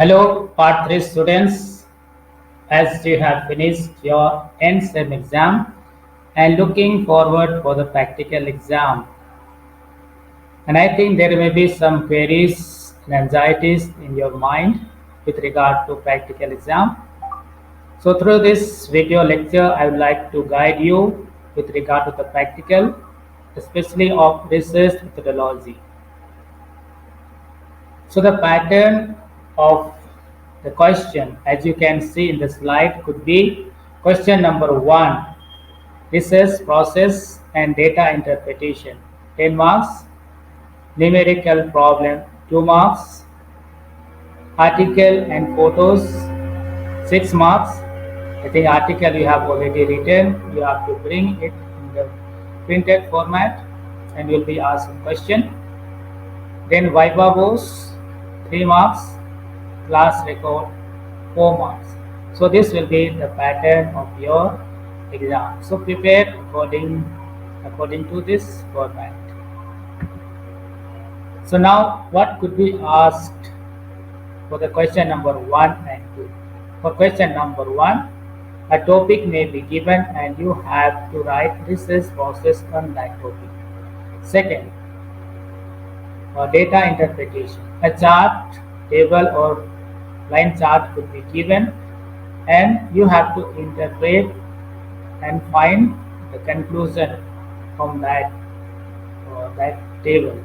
Hello, Part 3 students. As you have finished your end sem exam and looking forward for the practical exam. And I think there may be some queries and anxieties in your mind with regard to practical exam. So through this video lecture, I would like to guide you with regard to the practical, especially of research methodology. So the pattern of the question, as you can see in the slide, could be question number 1, research process and data interpretation, 10 marks, numerical problem, 2 marks, article and photos, 6 marks. I think article you have already written, you have to bring it in the printed format and you will be asked a question. Then Viva Voice, 3 marks, class record, 4 marks. So this will be the pattern of your exam. So prepare according to this format. So now what could be asked for the question number 1 and 2? For question number 1, a topic may be given and you have to write research process on that topic. Second, data interpretation. A chart, table or line chart could be given and you have to interpret and find the conclusion from that table.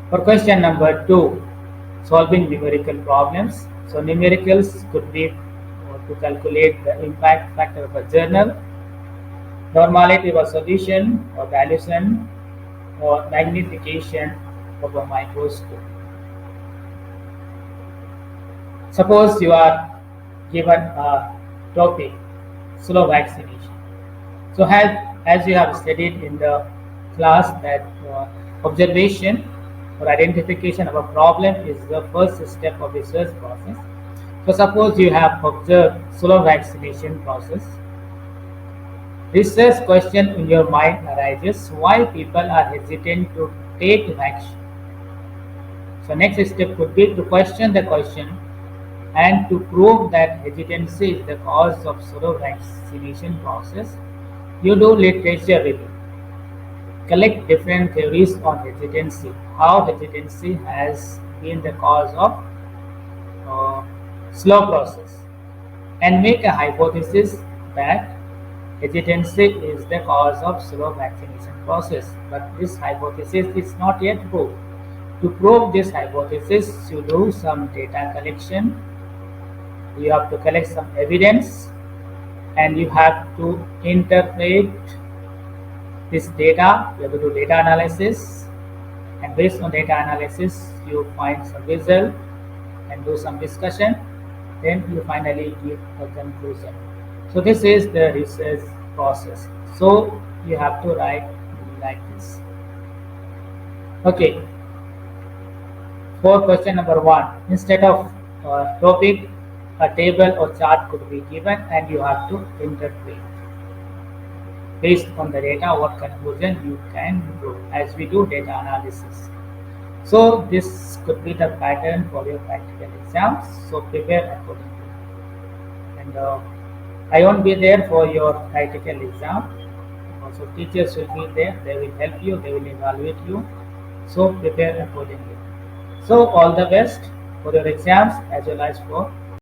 For question number 2, solving numerical problems. So numericals could be to calculate the impact factor of a journal, normality of a solution or dilution or magnification of a microscope. Suppose you are given a topic, slow vaccination. So as you have studied in the class that observation or identification of a problem is the first step of research process. So suppose you have observed slow vaccination process. Research question in your mind arises why people are hesitant to take vaccine. So next step could be to question the question and to prove that hesitancy is the cause of slow vaccination process. You do literature review. Collect different theories on hesitancy, how hesitancy has been the cause of slow process, and make a hypothesis that hesitancy is the cause of slow vaccination process. But this hypothesis is not yet proved. To prove this hypothesis, you do some data collection, you have to collect some evidence, and you have to interpret this data. You have to do data analysis, and based on data analysis you find some result and do some discussion, then you finally give a conclusion. So this is the research process. So you have to write like this. Okay, for question number 1, instead of topic, a table or chart could be given and you have to interpret. Based on the data, what conclusion you can draw as we do data analysis. So this could be the pattern for your practical exams. So prepare accordingly. And I won't be there for your practical exam. Also teachers will be there. They will help you. They will evaluate you. So prepare accordingly. So all the best for your exams as well as for